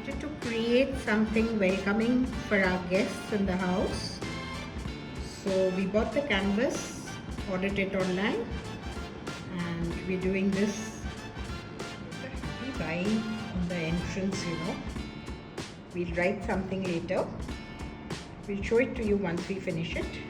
wanted to create something welcoming for our guests in the house. So we bought the canvas, ordered it online, and we're doing this happy buying on the entrance, We'll write something later. We'll show it to you once we finish it.